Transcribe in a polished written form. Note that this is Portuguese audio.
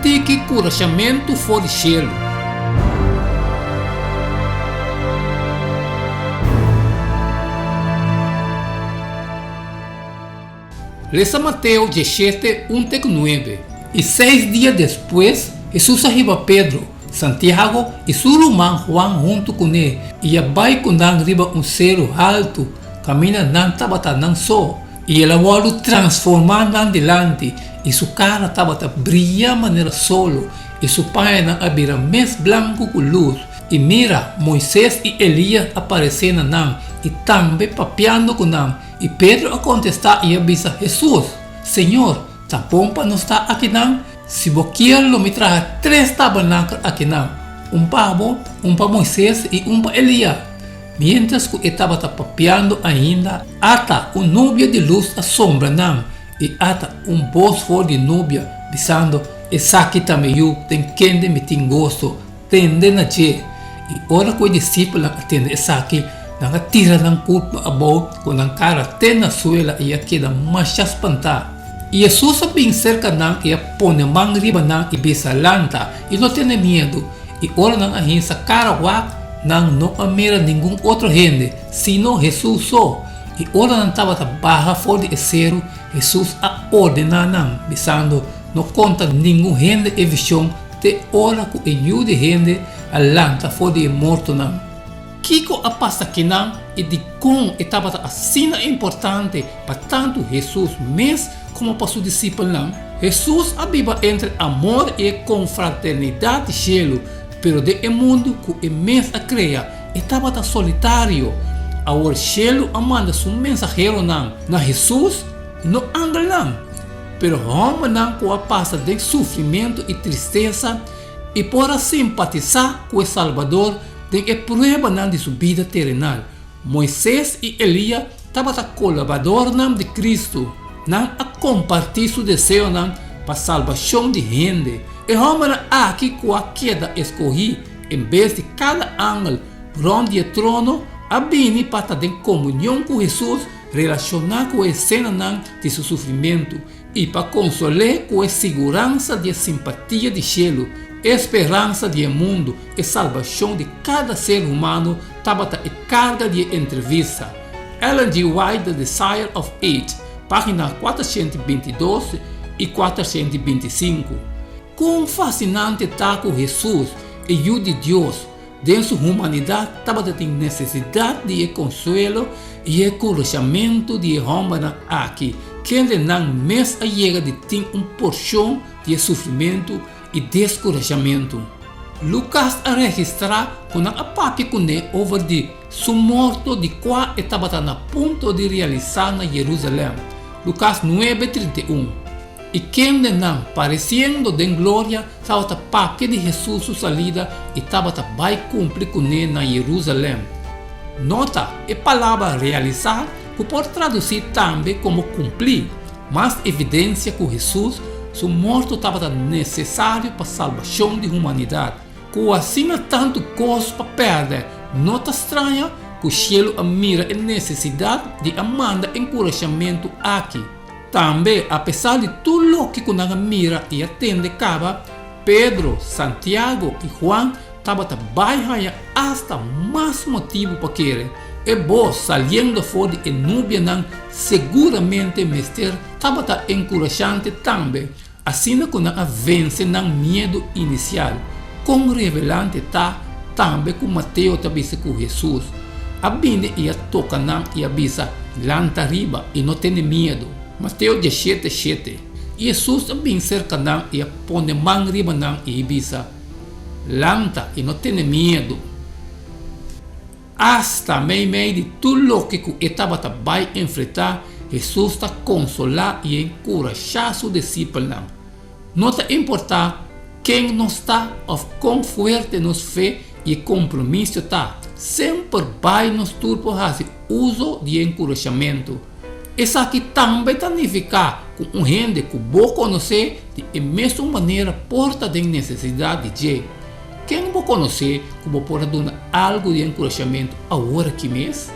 tique encorajamento fora de cielo. Lesa Mateo 17, 1-9. Y 6 días después, Jesús arriba a Pedro, Santiago y su hermano Juan junto con él. Y abai con arriba un cerro alto, camina nan tabata nan so. Y el abuelo transformando delante, y su cara tabata brilla manera solo, y su página abira mes blanco con luz. Y mira, Moisés y Elías aparecen nan, y también papeando con nan. Y Pedro a contestar y avisa a Jesús: Señor, tampoco no está aquí nan. Si vos quieres lo me trae 3 tabernáculos aquí nan, un para Moisés y un para Elías. Mientras que estaba papeando ainda, hasta un novia de luz a sombra nan, y hasta un voz de novia dizendo: essa aqui também eu tem quem me tem gosto, tende na je. E ora que o discípulo atende essa aqui, não tira na culpa a boa, com a cara até na suela e a queda mais espantada. E Jesus bem cerca não e a põe a mão riba não e bisa lanta e não tem medo. E ora não a hinsa cara wak não a mira nenhum outro gente, sino Jesus só. E ora não estava barra fora de cero, Jesus a ordena não, bisando não conta nenhum gente e visão, te ora que o de gente a lanta fora de morto não. Kiko a passa que não e de como estava assim importante para tanto Jesus mesmo como para seus discípulos não. Jesus abiba entre amor e confraternidade de cielo, pero de mundo que mesmo a cria estava solitário. Agora cielo amanda seu mensageiro não. Na Jesus não anda não, pero Roma não que a passa de sofrimento e tristeza e por simpatizar com o Salvador tem a prueba de sua vida terrenal. Moisés e Elias estavam colaboradores de Cristo, a compartilhar seu desejo para a salvação de gente. E Roma aqui com a queda escolhi, em vez de cada ângulo por onde o trono, a bem para ter comunhão com Jesus, relacionar com a cena de seu sofrimento e para consolar com a segurança e a simpatia de cielo. Esperança de mundo e salvação de cada ser humano estava a carga de entrevista. Ellen G. White, The Desire of Age, página 422 e 425. Quão fascinante está com Jesus e o de Deus. De sua humanidade estava a ter necessidade de consuelo e encorajamento de Roma aqui, que não mesmo chega de ter porção de sofrimento e descorajamento. Lucas a registrar com a papi com ele over de seu morto de qual estava a ponto de realizar na Jerusalém. Lucas 9:31. E quem não parecendo de glória estava a papi de Jesus sua salida e estava a vai cumprir com ele na Jerusalém. Nota a palavra realizar que pode traduzir também como cumprir, mas evidência que Jesus seu morto estava necessário para a salvação da humanidade. Com assim tanto coisa para perder, nota estranha que o cielo mira a necessidade de amanda encorajamento aqui. Também, apesar de tudo o que a mira e atende cava, Pedro, Santiago e Juan estavam baixando hasta mais motivo para querer. E vos saliendo fora de nubia seguramente mestre estava encorajante também, assim como a vence medo inicial. Como revelante está também com Mateus avisa com Jesus. A bine e a toca e avisa lanta riba e não tem medo. Mateus 17:7. Jesus bem cerca e a põe mão riba e avisa lanta e não tem medo. Hasta meio de tudo o que estava a enfrentar, Jesus está consolar e encorajar seus discípulos. Não está importar quem não está ou quão forte nos fé e compromisso está. Sempre vai nos turbo fazer uso de encorajamento. Isso aqui também significa que um gente que vou conhecer de mesma maneira porta de necessidade de quem vou conhecer que vou poder dar algo de encorajamento agora que mês?